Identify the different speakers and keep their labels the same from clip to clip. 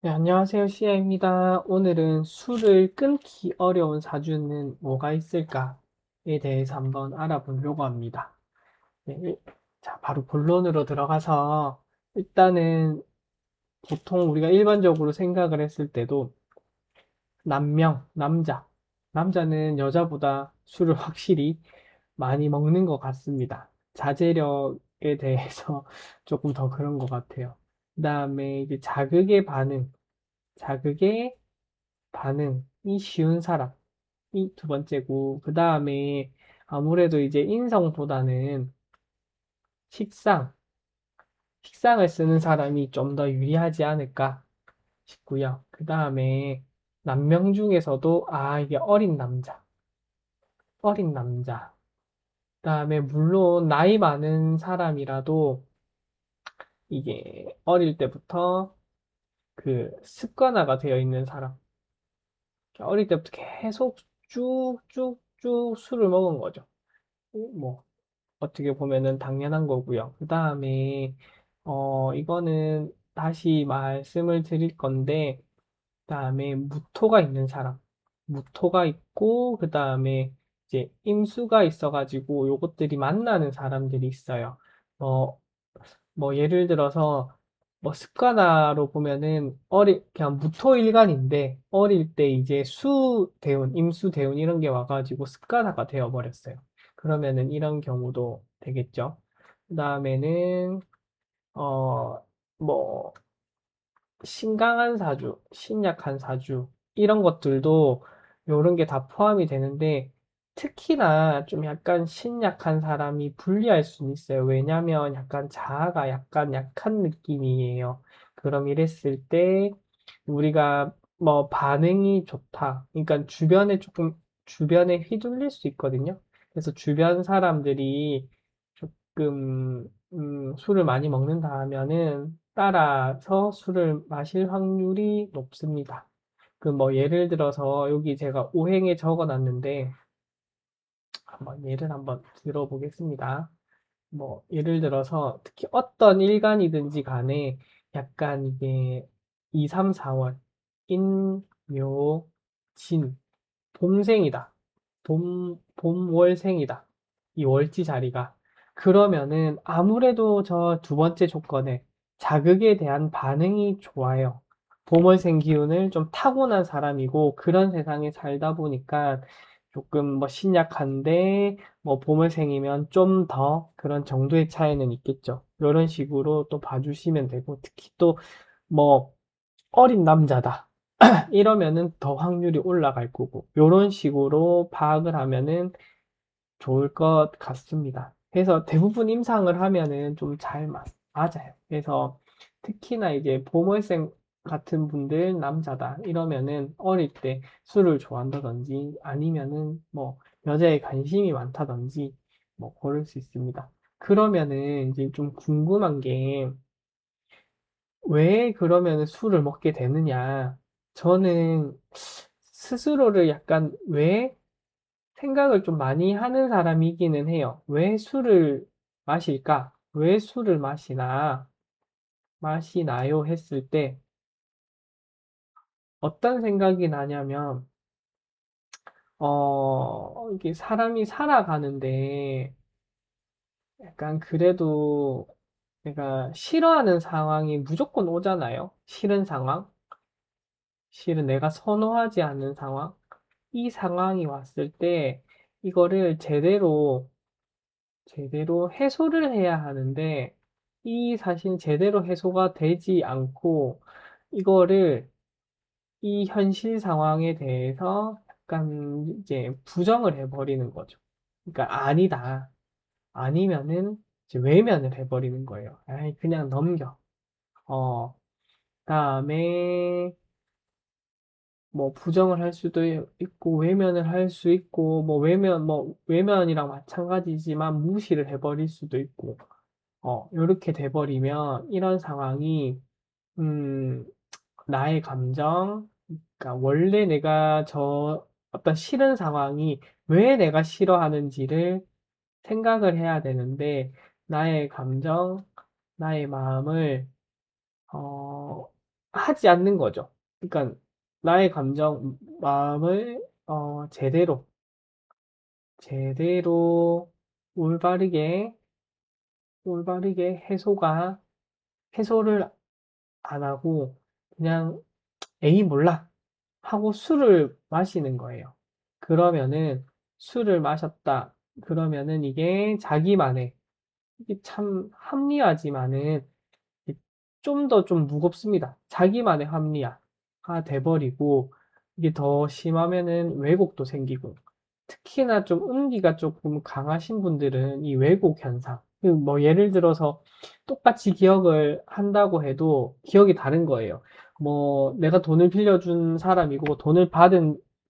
Speaker 1: 네, 안녕하세요. 시아입니다. 오늘은 술을 끊기 어려운 사주는 뭐가 있을까에 대해서 한번 알아보려고 합니다. 네, 자, 바로 본론으로 들어가서 일단은 보통 우리가 일반적으로 생각을 했을 때도 남자는 여자보다 술을 확실히 많이 먹는 것 같습니다. 자제력에 대해서 조금 더 그런 것 같아요. 그 다음에 이제 자극의 반응이 쉬운 사람이 두 번째고, 그 다음에 아무래도 이제 인성보다는 식상, 식상을 쓰는 사람이 좀 더 유리하지 않을까 싶고요. 그 다음에 남명 중에서도, 이게 어린 남자. 그 다음에 물론 나이 많은 사람이라도 이게 어릴 때부터 그 습관화가 되어 있는 사람. 어릴 때부터 계속 쭉쭉쭉 술을 먹은 거죠. 뭐 어떻게 보면은 당연한 거고요. 그 다음에 이거는 다시 말씀을 드릴 건데, 그 다음에 무토가 있고, 그 다음에 이제 임수가 있어가지고 요것들이 만나는 사람들이 있어요. 어, 뭐 예를 들어서 뭐 습관화로 보면은 그냥 무토일간인데 어릴 때 이제 수대운, 임수대운 이런 게 와가지고 습관화가 되어 버렸어요. 그러면은 이런 경우도 되겠죠. 그 다음에는 어 뭐 신강한 사주, 신약한 사주 이런 것들도 요런 게 다 포함이 되는데, 특히나 좀 약간 신약한 사람이 불리할 수는 있어요. 왜냐면 약간 자아가 약간 약한 느낌이에요. 그럼 이랬을 때 우리가 뭐 반응이 좋다. 그러니까 주변에 휘둘릴 수 있거든요. 그래서 주변 사람들이 조금 술을 많이 먹는다 하면은 따라서 술을 마실 확률이 높습니다. 그 뭐 예를 들어서 여기 제가 오행에 적어 놨는데 한번 예를 한번 들어보겠습니다. 뭐 예를 들어서 특히 어떤 일간이든지 간에 약간 이게 2, 3, 4월 인, 묘, 진 봄생이다. 봄월생이다. 이 월지 자리가. 그러면은 아무래도 저 두 번째 조건에 자극에 대한 반응이 좋아요. 봄월생 기운을 좀 타고난 사람이고 그런 세상에 살다 보니까 조금 뭐 신약한데 뭐 봄월생이면 좀 더 그런 정도의 차이는 있겠죠. 이런 식으로 또 봐주시면 되고, 특히 또 뭐 어린 남자다. 이러면은 더 확률이 올라갈 거고, 요런 식으로 파악을 하면은 좋을 것 같습니다. 그래서 대부분 임상을 하면은 좀 잘 맞아요. 그래서 특히나 이제 보물생 같은 분들 남자다 이러면은 어릴 때 술을 좋아한다든지 아니면은 뭐 여자에 관심이 많다든지 뭐 그럴 수 있습니다. 그러면은 이제 좀 궁금한 게, 왜 그러면 술을 먹게 되느냐? 저는 스스로를 약간 왜 생각을 좀 많이 하는 사람이기는 해요. 왜 술을 마실까? 왜 술을 마시나요? 했을 때 어떤 생각이 나냐면, 이게 사람이 살아가는데 약간 그래도 내가 싫어하는 상황이 무조건 오잖아요. 싫은 상황. 실은 내가 선호하지 않는 상황, 이 상황이 왔을 때 이거를 제대로 해소를 해야 하는데, 이 사실 제대로 해소가 되지 않고 이거를 이 현실 상황에 대해서 약간 이제 부정을 해버리는 거죠. 그러니까 아니다. 아니면은 이제 외면을 해버리는 거예요. 아이, 그냥 넘겨. 다음에 뭐 부정을 할 수도 있고 외면을 할 수 있고, 뭐 외면이랑 마찬가지지만 무시를 해버릴 수도 있고, 이렇게 돼버리면 이런 상황이 음 나의 감정, 그러니까 원래 내가 저 어떤 싫은 상황이 왜 내가 싫어하는지를 생각을 해야 되는데, 나의 감정, 나의 마음을 어 하지 않는 거죠. 그러니까 나의 감정, 마음을 제대로 올바르게 해소를 안 하고 그냥 에이 몰라 하고 술을 마시는 거예요. 그러면은 술을 마셨다. 그러면은 이게 자기만의 이게 참 합리화지만은 좀 더 좀 무겁습니다. 자기만의 합리화가 돼버리고 이게 더 심하면은 왜곡도 생기고 특히나 좀 음기가 조금 강하신 분들은 이 왜곡 현상 뭐 예를 들어서 똑같이 기억을 한다고 해도 기억이 다른 거예요. 뭐 내가 돈을 빌려준 사람이고 돈을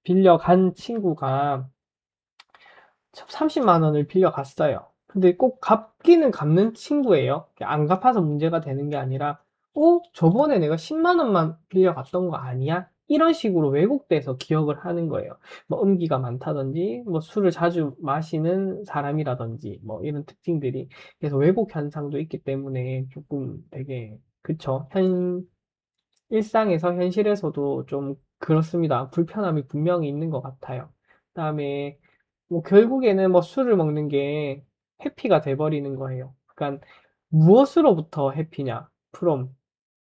Speaker 1: 빌려간 친구가 30만 원을 빌려갔어요. 근데 꼭 갚기는 갚는 친구예요. 안 갚아서 문제가 되는 게 아니라, 저번에 내가 10만 원만 빌려갔던 거 아니야? 이런 식으로 왜곡돼서 기억을 하는 거예요. 뭐 음기가 많다든지, 뭐 술을 자주 마시는 사람이라든지, 뭐 이런 특징들이. 그래서 왜곡 현상도 있기 때문에 조금 되게, 그쵸. 일상에서, 현실에서도 좀 그렇습니다. 불편함이 분명히 있는 것 같아요. 그다음에 뭐 결국에는 뭐 술을 먹는 게 해피가 돼버리는 거예요. 그러니까 무엇으로부터 해피냐? from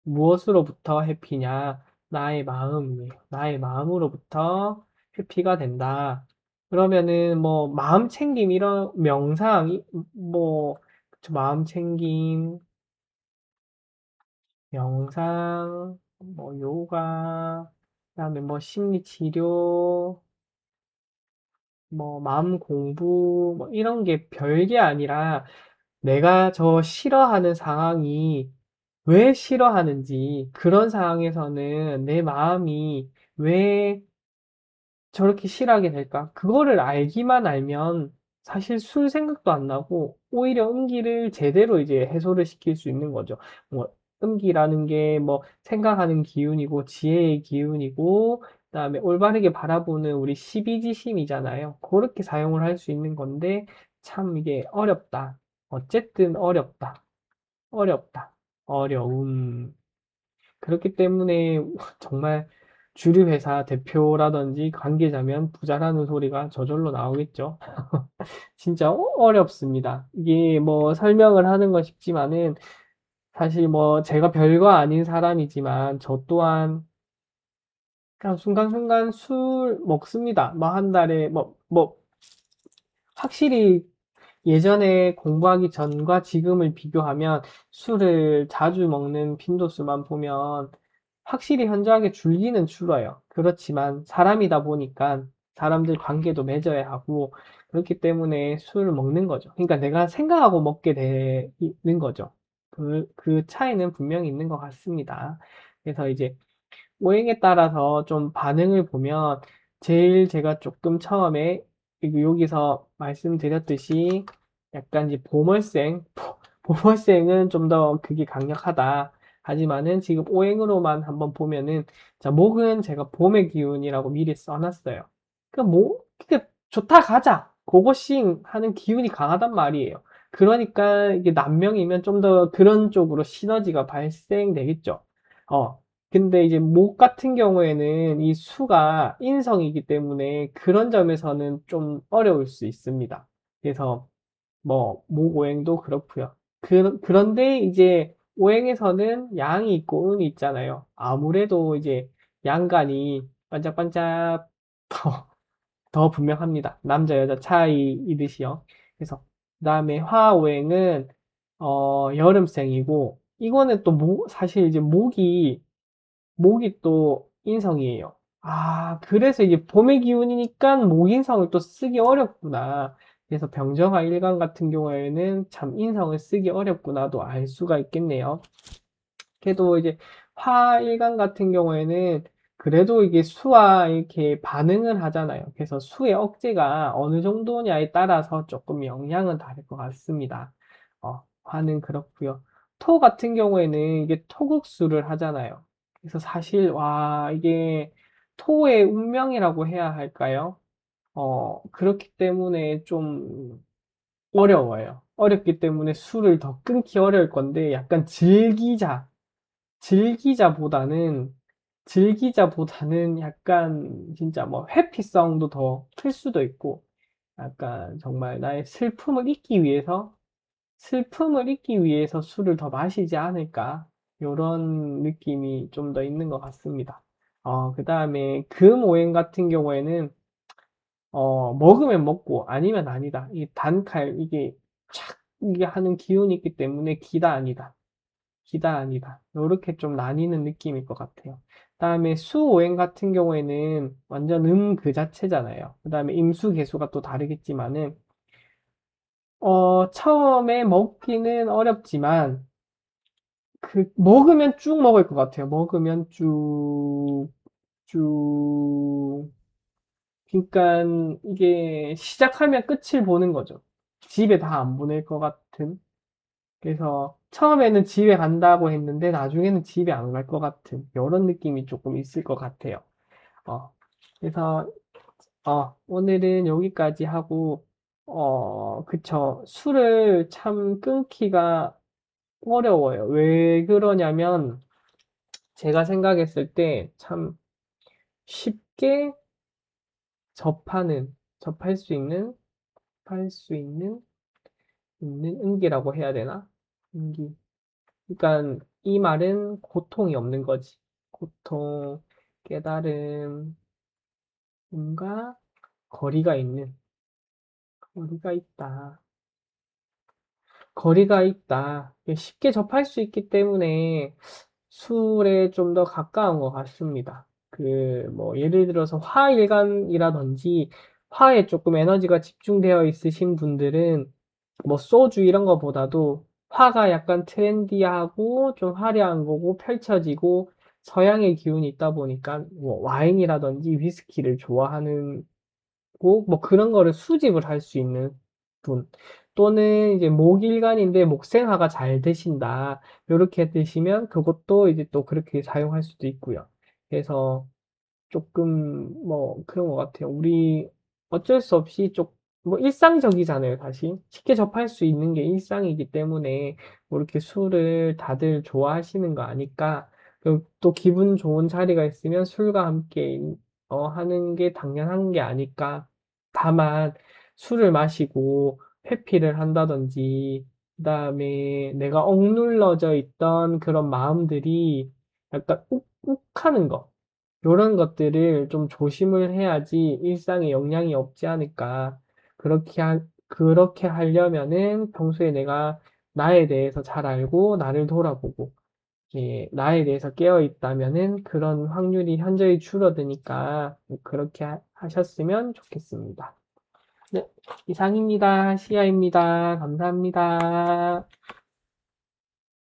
Speaker 1: 무엇으로부터 해피냐? 나의 마음이에요. 나의 마음으로부터 해피가 된다. 그러면은 뭐 마음 챙김 이런 뭐 그쵸, 마음 챙김, 명상, 뭐 요가, 그다음에 뭐 심리 치료, 뭐 마음 공부 뭐 이런 게 별게 아니라 내가 저 싫어하는 상황이 왜 싫어하는지 그런 상황에서는 내 마음이 왜 저렇게 싫어하게 될까? 그거를 알기만 알면 사실 술 생각도 안 나고 오히려 음기를 제대로 이제 해소를 시킬 수 있는 거죠. 뭐 음기라는 게 뭐 생각하는 기운이고 지혜의 기운이고 그다음에 올바르게 바라보는 우리 십이지심이잖아요. 그렇게 사용을 할 수 있는 건데 참 이게 어렵다. 어쨌든 어렵다. 어렵다. 어려움. 그렇기 때문에 정말 주류 회사 대표라든지 관계자면 부자라는 소리가 저절로 나오겠죠. 진짜 어렵습니다. 이게 뭐 설명을 하는 건 쉽지만은 사실 뭐 제가 별거 아닌 사람이지만 저 또한 그냥 순간순간 술 먹습니다. 뭐 한 달에 뭐 확실히 예전에 공부하기 전과 지금을 비교하면 술을 자주 먹는 빈도수만 보면 확실히 현저하게 줄기는 줄어요. 그렇지만 사람이다 보니까 사람들 관계도 맺어야 하고 그렇기 때문에 술을 먹는 거죠. 그러니까 내가 생각하고 먹게 되는 거죠. 그 차이는 분명히 있는 것 같습니다. 그래서 이제 오행에 따라서 좀 반응을 보면 제일 제가 조금 처음에 여기서 말씀드렸듯이 약간 이제 보물생은 좀 더 그게 강력하다. 하지만은 지금 오행으로만 한번 보면은 자, 목은 제가 봄의 기운이라고 미리 써놨어요. 그러니까 좋다 가자. 고고싱 하는 기운이 강하단 말이에요. 그러니까 이게 남명이면 좀 더 그런 쪽으로 시너지가 발생되겠죠. 어, 근데 이제 목 같은 경우에는 이 수가 인성이기 때문에 그런 점에서는 좀 어려울 수 있습니다. 그래서 뭐 목 오행도 그렇고요. 그런데 이제 오행에서는 양이 있고 음이 있잖아요. 아무래도 이제 양간이 반짝반짝 더 분명합니다. 남자 여자 차이이듯이요. 그래서 그다음에 화오행은 여름생이고 이거는 또 사실 이제 목이 또 인성이에요. 아, 그래서 이게 봄의 기운이니까 목인성을 또 쓰기 어렵구나. 그래서 병정화 일간 같은 경우에는 참 인성을 쓰기 어렵구나도 알 수가 있겠네요. 그래도 이제 화일간 같은 경우에는 그래도 이게 수와 이렇게 반응을 하잖아요. 그래서 수의 억제가 어느 정도냐에 따라서 조금 영향은 다를 것 같습니다. 화는 그렇고요. 토 같은 경우에는 이게 토국수를 하잖아요. 그래서 사실 와 이게 토의 운명이라고 해야 할까요? 그렇기 때문에 좀 어려워요. 어렵기 때문에 술을 더 끊기 어려울 건데 약간 즐기자. 즐기자보다는 약간 진짜 뭐 회피성도 더 클 수도 있고, 약간 정말 나의 슬픔을 잊기 위해서 술을 더 마시지 않을까. 요런 느낌이 좀 더 있는 것 같습니다. 그 다음에 금오행 같은 경우에는 먹으면 먹고 아니면 아니다. 이 단칼 이게 촥 이게 하는 기운이 있기 때문에 기다 아니다. 기다 아니다. 요렇게 좀 나뉘는 느낌일 것 같아요. 그다음에 수오행 같은 경우에는 완전 그 자체잖아요. 그다음에 임수 개수가 또 다르겠지만은 처음에 먹기는 어렵지만 먹으면 쭉 먹을 것 같아요. 먹으면 쭉 쭉. 그러니까 이게 시작하면 끝을 보는 거죠. 집에 다 안 보낼 것 같은. 그래서 처음에는 집에 간다고 했는데 나중에는 집에 안 갈 것 같은 이런 느낌이 조금 있을 것 같아요. 어, 그래서 오늘은 여기까지 하고 그쵸. 술을 참 끊기가 어려워요. 왜 그러냐면 제가 생각했을 때 참 쉽게 접할 수 있는 은기라고 해야 되나? 은기. 그러니까 이 말은 고통이 없는 거지. 고통, 깨달음, 뭔가 거리가 있는, 거리가 있다. 거리가 있다. 쉽게 접할 수 있기 때문에 술에 좀 더 가까운 것 같습니다. 뭐, 예를 들어서 화일관이라든지 화에 조금 에너지가 집중되어 있으신 분들은 뭐, 소주 이런 거보다도 화가 약간 트렌디하고 좀 화려한 거고 펼쳐지고 서양의 기운이 있다 보니까 뭐, 와인이라든지 위스키를 좋아하는 뭐 그런 거를 수집을 할 수 있는 분. 또는 이제 목일간인데 목생화가 잘 되신다. 요렇게 드시면 그것도 이제 또 그렇게 사용할 수도 있고요. 그래서 조금 뭐 그런 것 같아요. 우리 어쩔 수 없이 뭐 일상적이잖아요, 사실. 쉽게 접할 수 있는 게 일상이기 때문에 뭐 이렇게 술을 다들 좋아하시는 거 아니까 그리고 또 기분 좋은 자리가 있으면 술과 함께 하는 게 당연한 게 아닐까. 다만 술을 마시고 회피를 한다든지 그다음에 내가 억눌러져 있던 그런 마음들이 약간 욱욱하는 거 요런 것들을 좀 조심을 해야지 일상에 영향이 없지 않을까. 그렇게 하려면은 평소에 내가 나에 대해서 잘 알고 나를 돌아보고 예, 나에 대해서 깨어 있다면은 그런 확률이 현저히 줄어드니까 그렇게 하셨으면 좋겠습니다. 네, 이상입니다. 시야입니다. 감사합니다.